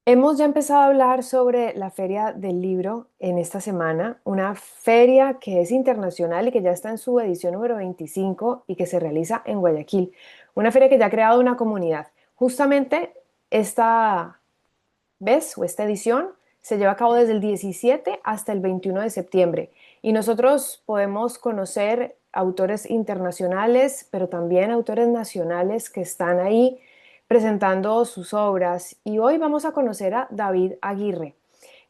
Hemos ya empezado a hablar sobre la Feria del Libro en esta semana, una feria que es internacional y que ya está en su edición número 25 y que se realiza en Guayaquil. Una feria que ya ha creado una comunidad. Justamente esta vez o esta edición se lleva a cabo desde el 17 hasta el 21 de septiembre y nosotros podemos conocer autores internacionales, pero también autores nacionales que están ahí presentando sus obras. Y hoy vamos a conocer a David Aguirre.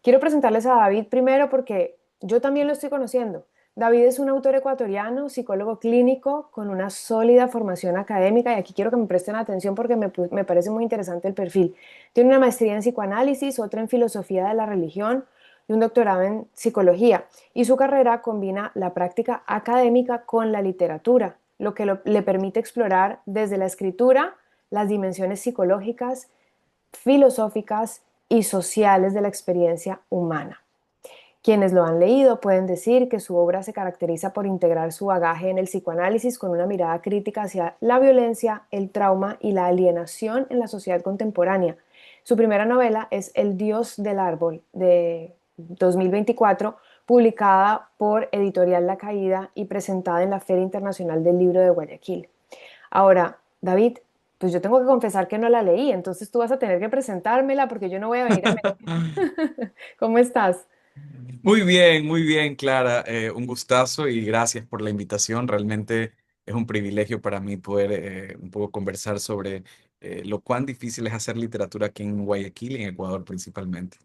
Quiero presentarles a David primero porque yo también lo estoy conociendo. David es un autor ecuatoriano, psicólogo clínico con una sólida formación académica y aquí quiero que me presten atención porque me parece muy interesante el perfil. Tiene una maestría en psicoanálisis, otra en filosofía de la religión y un doctorado en psicología. Y su carrera combina la práctica académica con la literatura, lo que le permite explorar desde la escritura las dimensiones psicológicas, filosóficas y sociales de la experiencia humana. Quienes lo han leído pueden decir que su obra se caracteriza por integrar su bagaje en el psicoanálisis con una mirada crítica hacia la violencia, el trauma y la alienación en la sociedad contemporánea. Su primera novela es El Dios del Árbol, de 2024, publicada por Editorial La Caída y presentada en la Feria Internacional del Libro de Guayaquil. Ahora, David, pues yo tengo que confesar que no la leí, entonces tú vas a tener que presentármela porque yo no voy a venir a ¿Cómo estás? Muy bien, Clara. Un gustazo y gracias por la invitación. Realmente es un privilegio para mí poder un poco conversar sobre lo cuán difícil es hacer literatura aquí en Guayaquil y en Ecuador principalmente.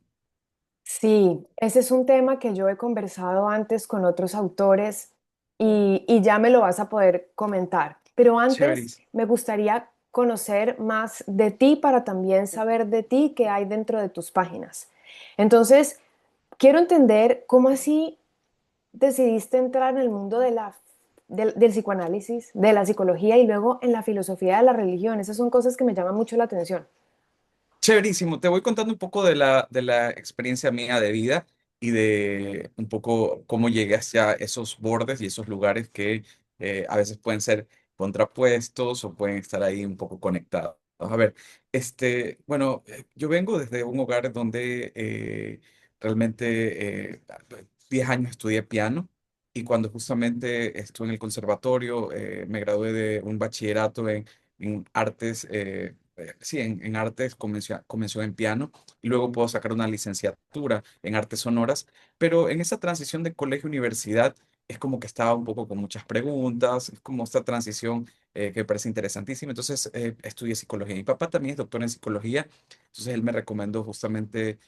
Sí, ese es un tema que yo he conversado antes con otros autores y ya me lo vas a poder comentar. Pero antes Chéveris. me gustaría conocer más de ti para también saber de ti qué hay dentro de tus páginas. Entonces, quiero entender cómo así decidiste entrar en el mundo del psicoanálisis, de la psicología y luego en la filosofía de la religión. Esas son cosas que me llaman mucho la atención. Chéverísimo. Te voy contando un poco de la experiencia mía de vida y de un poco cómo llegué hacia esos bordes y esos lugares que a veces pueden ser contrapuestos o pueden estar ahí un poco conectados. A ver, bueno, yo vengo desde un hogar donde realmente 10 años estudié piano y cuando justamente estuve en el conservatorio me gradué de un bachillerato en artes. Sí, en artes comenzó en piano y luego puedo sacar una licenciatura en artes sonoras, pero en esa transición de colegio a universidad es como que estaba un poco con muchas preguntas, es como esta transición que me parece interesantísima, entonces estudié psicología. Mi papá también es doctor en psicología, entonces él me recomendó justamente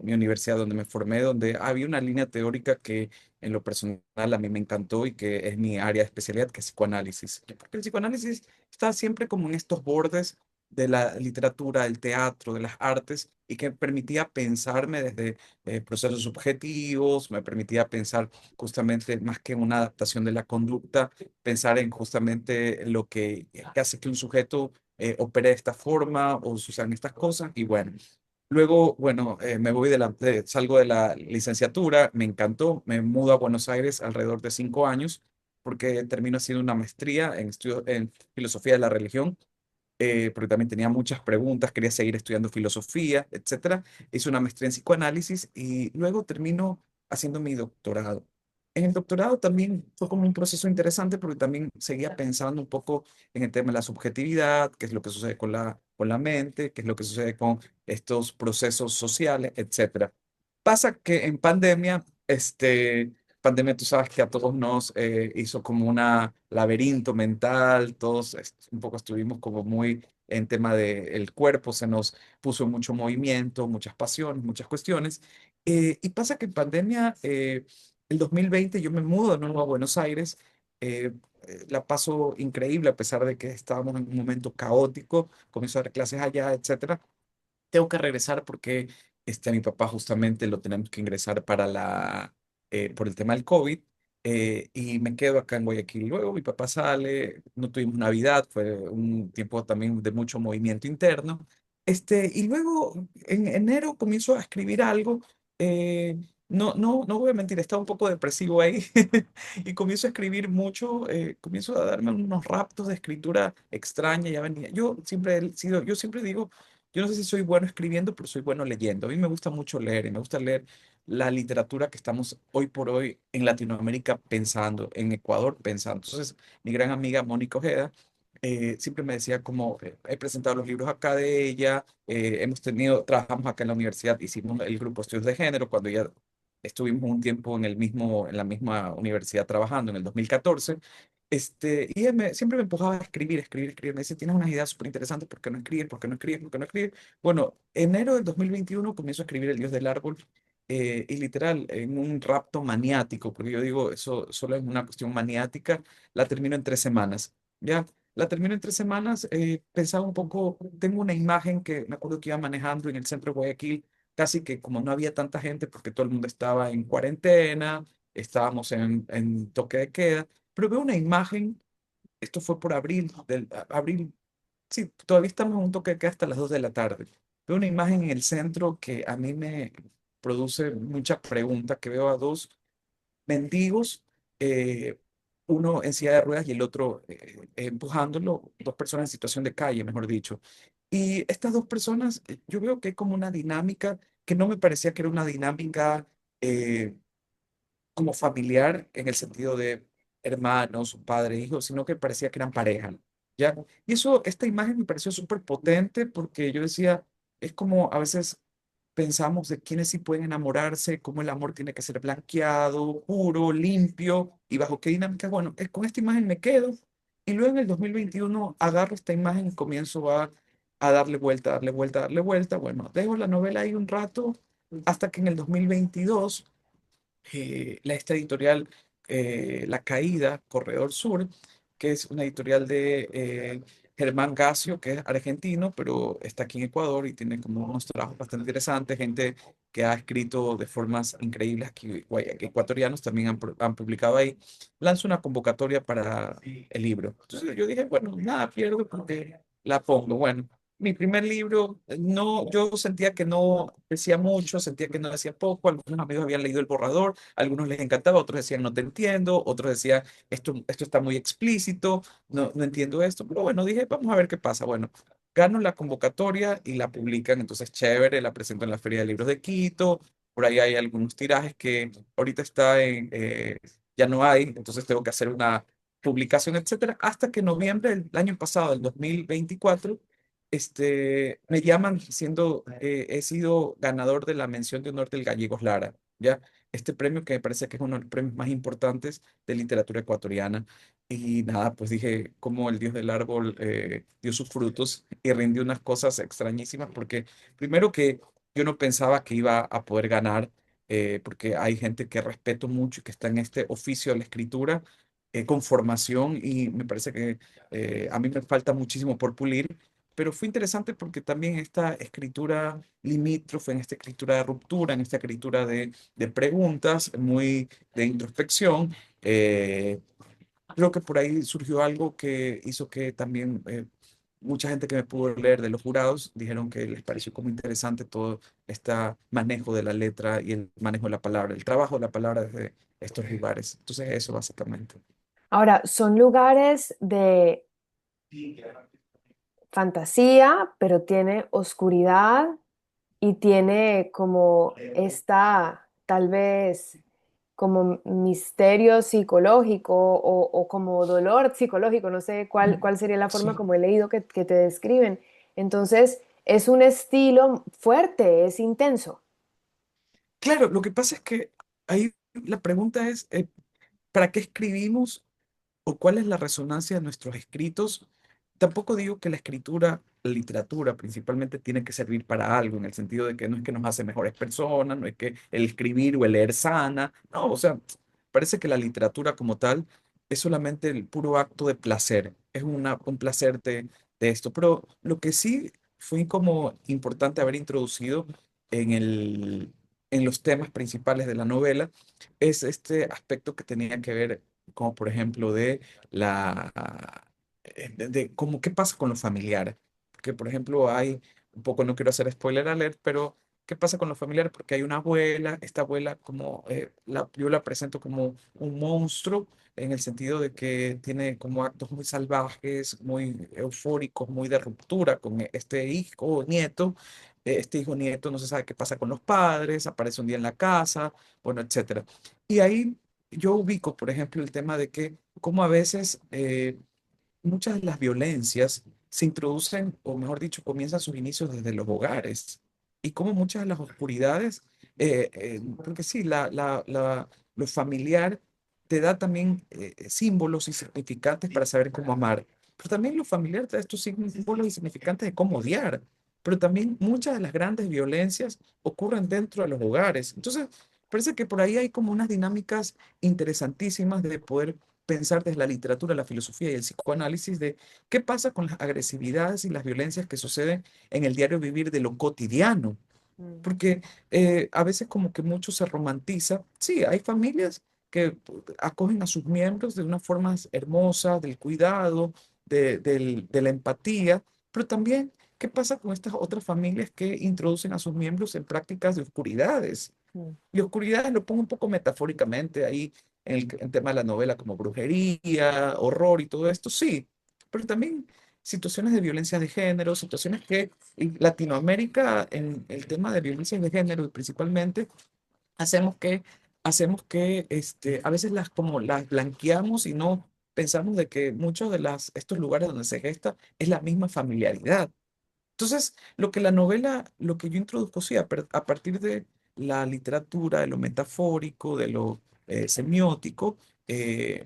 mi universidad donde me formé, donde había una línea teórica que en lo personal a mí me encantó y que es mi área de especialidad, que es psicoanálisis, porque el psicoanálisis está siempre como en estos bordes de la literatura, del teatro, de las artes, y que permitía pensarme desde procesos subjetivos, me permitía pensar justamente más que una adaptación de la conducta, pensar en justamente lo que hace que un sujeto opere de esta forma o sucedan estas cosas, y bueno. Luego, bueno, me voy salgo de la licenciatura, me encantó, me mudo a Buenos Aires alrededor de 5 años, porque termino haciendo una maestría en estudio en filosofía de la religión porque también tenía muchas preguntas, quería seguir estudiando filosofía, etcétera. Hice una maestría en psicoanálisis y luego termino haciendo mi doctorado. En el doctorado también fue como un proceso interesante porque también seguía pensando un poco en el tema de la subjetividad, qué es lo que sucede con la mente, qué es lo que sucede con estos procesos sociales, etcétera. Pasa que en pandemia, tú sabes que a todos nos hizo como una laberinto mental, todos un poco estuvimos como muy en tema del cuerpo, se nos puso en mucho movimiento, muchas pasiones, muchas cuestiones. Y pasa que en pandemia, el 2020 yo me mudo de nuevo a Buenos Aires, eh, la paso increíble a pesar de que estábamos en un momento caótico, comienzo a dar clases allá, etcétera. Tengo que regresar porque a mi papá justamente lo tenemos que ingresar por el tema del COVID y me quedo acá en Guayaquil. Luego mi papá sale, no tuvimos Navidad, fue un tiempo también de mucho movimiento interno. Y luego en enero comienzo a escribir algo. No voy a mentir, estaba un poco depresivo ahí y comienzo a escribir mucho, comienzo a darme unos raptos de escritura extraña, ya venía. Yo siempre digo, yo no sé si soy bueno escribiendo, pero soy bueno leyendo. A mí me gusta mucho leer y me gusta leer la literatura que estamos hoy por hoy en Latinoamérica pensando, en Ecuador pensando. Entonces, mi gran amiga Mónica Ojeda siempre me decía como he presentado los libros acá de ella, trabajamos acá en la universidad, hicimos el grupo de estudios de género cuando ya estuvimos un tiempo en la misma universidad trabajando en el 2014. Y ella siempre me empujaba a escribir, escribir, escribir. Me dice, tienes unas ideas súper interesantes, ¿por qué no escribir? ¿Por qué no escribir? ¿Por qué no escribir? Bueno, enero del 2021 comienzo a escribir El Dios del Árbol y literal, en un rapto maniático, porque yo digo, eso solo es una cuestión maniática, la termino en 3 semanas, ¿ya? La termino en 3 semanas, pensaba un poco, tengo una imagen que me acuerdo que iba manejando en el centro de Guayaquil, casi que como no había tanta gente porque todo el mundo estaba en cuarentena, estábamos en toque de queda, pero veo una imagen, esto fue por abril, abril, sí, todavía estamos en un toque de queda hasta las 2 de la tarde. Veo una imagen en el centro que a mí me produce mucha pregunta, que veo a dos mendigos, eh, uno en silla de ruedas y el otro empujándolo, dos personas en situación de calle, mejor dicho. Y estas dos personas, yo veo que hay como una dinámica que no me parecía que era una dinámica eh, como familiar en el sentido de hermanos, padre, hijos, sino que parecía que eran pareja, ¿ya? Y eso, esta imagen me pareció súper potente porque yo decía, es como a veces pensamos de quiénes sí pueden enamorarse, cómo el amor tiene que ser blanqueado, puro, limpio, y bajo qué dinámica. Bueno, con esta imagen me quedo, y luego en el 2021 agarro esta imagen y comienzo a darle vuelta, darle vuelta, darle vuelta. Bueno, dejo la novela ahí un rato, hasta que en el 2022 esta editorial, La Caída, Corredor Sur, que es una editorial de Germán Gacio, que es argentino, pero está aquí en Ecuador y tiene como unos trabajos bastante interesantes, gente que ha escrito de formas increíbles aquí, que ecuatorianos también han publicado ahí, lanza una convocatoria para el libro. Entonces yo dije, bueno, nada pierdo porque la pongo. Bueno, mi primer libro, no, yo sentía que no decía mucho, sentía que no decía poco, algunos amigos habían leído el borrador, algunos les encantaba, otros decían no te entiendo, otros decían esto está muy explícito, no entiendo esto, pero bueno, dije vamos a ver qué pasa. Bueno, gano la convocatoria y la publican, entonces chévere, la presento en la Feria de Libros de Quito, por ahí hay algunos tirajes que ahorita ya no hay, entonces tengo que hacer una publicación, etcétera, hasta que en noviembre del año pasado, del 2024, me llaman diciendo, he sido ganador de la mención de honor del Gallegos Lara, ¿ya? Este premio que me parece que es uno de los premios más importantes de literatura ecuatoriana. Y nada, pues dije cómo el Dios del Árbol dio sus frutos y rindió unas cosas extrañísimas, porque primero que yo no pensaba que iba a poder ganar, porque hay gente que respeto mucho y que está en este oficio de la escritura con formación y me parece que a mí me falta muchísimo por pulir, pero fue interesante porque también esta escritura limítrofe, en esta escritura de ruptura, en esta escritura de preguntas, muy de introspección, creo que por ahí surgió algo que hizo que también mucha gente que me pudo leer de los jurados dijeron que les pareció como interesante todo este manejo de la letra y el manejo de la palabra, el trabajo de la palabra desde estos lugares. Entonces eso básicamente. Ahora, son lugares de fantasía, pero tiene oscuridad y tiene como esta, tal vez, como misterio psicológico o como dolor psicológico, no sé cuál sería la forma Sí. como he leído que te describen. Entonces, es un estilo fuerte, es intenso. Claro, lo que pasa es que ahí la pregunta es, ¿para qué escribimos o cuál es la resonancia de nuestros escritos? Tampoco digo que la escritura, la literatura principalmente tiene que servir para algo, en el sentido de que no es que nos hace mejores personas, no es que el escribir o el leer sana, no, o sea, parece que la literatura como tal es solamente el puro acto de placer, es un placer de esto, pero lo que sí fue como importante haber introducido en en los temas principales de la novela es este aspecto que tenía que ver, como por ejemplo, de la de cómo qué pasa con los familiares. Porque, por ejemplo, hay, un poco no quiero hacer spoiler alert, pero ¿Qué pasa con los familiares? Porque hay una abuela, esta abuela como, yo la presento como un monstruo en el sentido de que tiene como actos muy salvajes, muy eufóricos, muy de ruptura con este hijo o nieto. Este hijo nieto no se sabe qué pasa con los padres, aparece un día en la casa, bueno, etcétera. Y ahí yo ubico, por ejemplo, el tema de que como a veces muchas de las violencias se introducen, o mejor dicho, comienzan sus inicios desde los hogares. Y como muchas de las oscuridades, porque sí, lo familiar te da también símbolos y significantes para saber cómo amar. Pero también lo familiar te da estos símbolos y significantes de cómo odiar. Pero también muchas de las grandes violencias ocurren dentro de los hogares. Entonces, parece que por ahí hay como unas dinámicas interesantísimas de poder pensar desde la literatura, la filosofía y el psicoanálisis de qué pasa con las agresividades y las violencias que suceden en el diario vivir de lo cotidiano. Mm, Porque a veces como que mucho se romantiza. Sí, hay familias que acogen a sus miembros de una forma hermosa, del cuidado, de la empatía, pero también, ¿qué pasa con estas otras familias que introducen a sus miembros en prácticas de oscuridades? mm, Y oscuridad lo pongo un poco metafóricamente ahí en el tema de la novela, como brujería, horror y todo esto, sí, pero también situaciones de violencia de género, situaciones que en Latinoamérica, en el tema de violencia de género, y principalmente, hacemos que, a veces las, como las blanqueamos y no pensamos de que muchos de estos lugares donde se gesta es la misma familiaridad. Entonces, lo que la novela, lo que yo introduzco, sí, a partir de la literatura, de lo metafórico, de lo semiótico,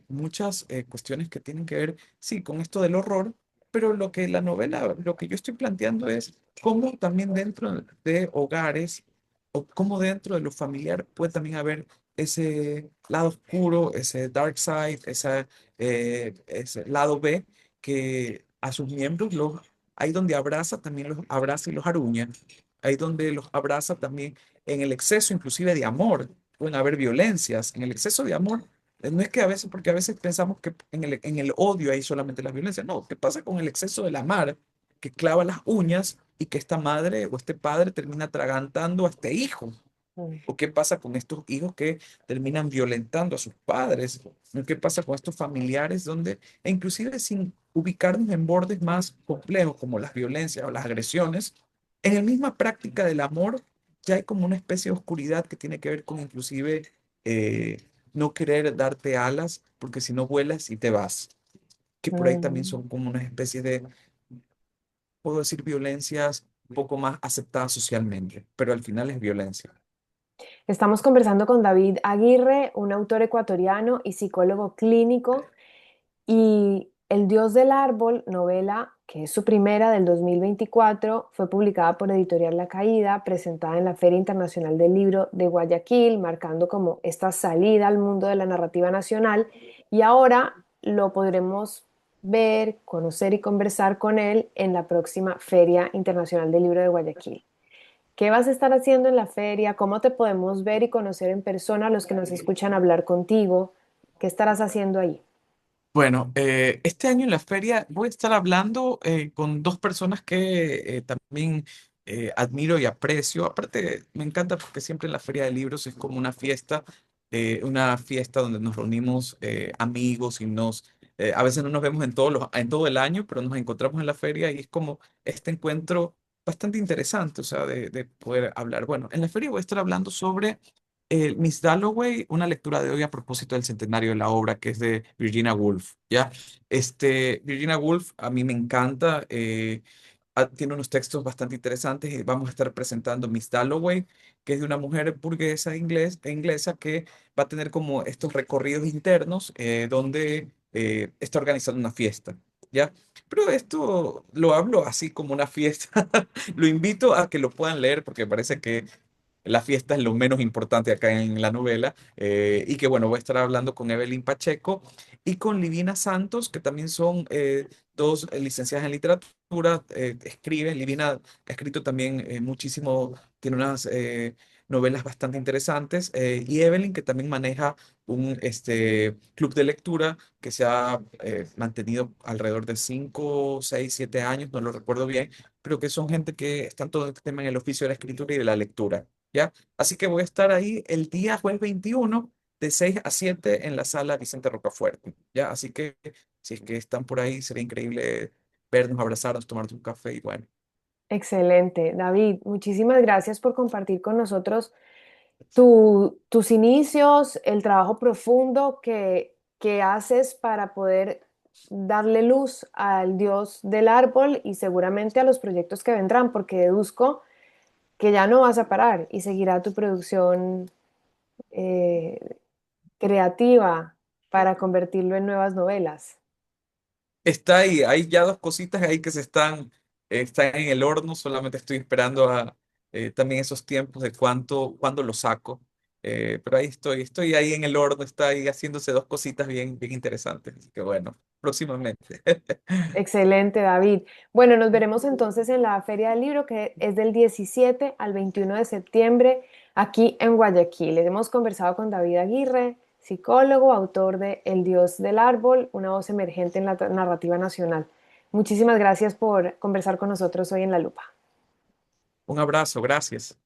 muchas cuestiones que tienen que ver, sí, con esto del horror, pero lo que la novela, lo que yo estoy planteando es cómo también dentro de hogares o cómo dentro de lo familiar puede también haber ese lado oscuro, ese dark side, ese lado B que a sus miembros ahí donde abraza, también los abraza y los aruña. Ahí donde los abraza también en el exceso inclusive de amor. Pueden haber violencias. En el exceso de amor, no es que a veces, porque a veces pensamos que en el odio hay solamente las violencias. No, ¿qué pasa con el exceso del amar que clava las uñas y que esta madre o este padre termina atragantando a este hijo? mm. ¿O qué pasa con estos hijos que terminan violentando a sus padres? ¿O qué pasa con estos familiares donde, e inclusive sin ubicarnos en bordes más complejos como las violencias o las agresiones, en la misma práctica del amor ya hay como una especie de oscuridad que tiene que ver con inclusive eh, no querer darte alas porque si no vuelas y te vas, que por ahí también Mm. son como una especie de, puedo decir, violencias un poco más aceptadas socialmente, pero al final es violencia. Estamos conversando con David Aguirre, un autor ecuatoriano y psicólogo clínico, y El Dios del Árbol, novela que es su primera del 2024, fue publicada por Editorial La Caída, presentada en la Feria Internacional del Libro de Guayaquil, marcando como esta salida al mundo de la narrativa nacional, y ahora lo podremos ver, conocer y conversar con él en la próxima Feria Internacional del Libro de Guayaquil. ¿Qué vas a estar haciendo en la feria? ¿Cómo te podemos ver y conocer en persona los que nos escuchan hablar contigo? ¿Qué estarás haciendo ahí? Bueno, este año en la feria voy a estar hablando con dos personas que también admiro y aprecio. Aparte, me encanta porque siempre en la feria de libros es como una fiesta donde nos reunimos amigos y a veces no nos vemos en todo el año, pero nos encontramos en la feria y es como este encuentro bastante interesante, o sea, de poder hablar. Bueno, en la feria voy a estar hablando sobre Miss Dalloway, una lectura de hoy a propósito del centenario de la obra, que es de Virginia Woolf, ¿ya? Virginia Woolf a mí me encanta, tiene unos textos bastante interesantes y vamos a estar presentando Miss Dalloway, que es de una mujer burguesa inglesa que va a tener como estos recorridos internos donde está organizando una fiesta, ¿ya? Pero esto lo hablo así como una fiesta, lo invito a que lo puedan leer porque parece que la fiesta es lo menos importante acá en la novela. Y que bueno, voy a estar hablando con Evelyn Pacheco y con Livina Santos, que también son dos licenciadas en literatura. Escriben, Livina ha escrito también muchísimo, tiene unas novelas bastante interesantes. Y Evelyn, que también maneja un club de lectura que se ha mantenido alrededor de 5, 6, 7 años, no lo recuerdo bien, pero que son gente que están todo el tema en el oficio de la escritura y de la lectura, ¿ya? Así que voy a estar ahí el día jueves 21 de 6 a 7 en la sala Vicente Rocafuerte, ¿ya? Así que si es que están por ahí, sería increíble vernos, abrazarnos, tomarte un café y bueno. Excelente, David. Muchísimas gracias por compartir con nosotros tus inicios, el trabajo profundo que haces para poder darle luz al Dios del árbol y seguramente a los proyectos que vendrán, porque deduzco que ya no vas a parar y seguirá tu producción eh, creativa para convertirlo en nuevas novelas. Está ahí, hay ya dos cositas ahí que están en el horno, solamente estoy esperando a también esos tiempos de cuándo lo saco. Pero ahí estoy ahí en el horno, está ahí haciéndose dos cositas bien, bien interesantes. Así que bueno, próximamente. Excelente, David. Bueno, nos veremos entonces en la Feria del Libro, que es del 17 al 21 de septiembre aquí en Guayaquil. Hemos conversado con David Aguirre, psicólogo, autor de El Dios del Árbol, una voz emergente en la narrativa nacional. Muchísimas gracias por conversar con nosotros hoy en La Lupa. Un abrazo, gracias.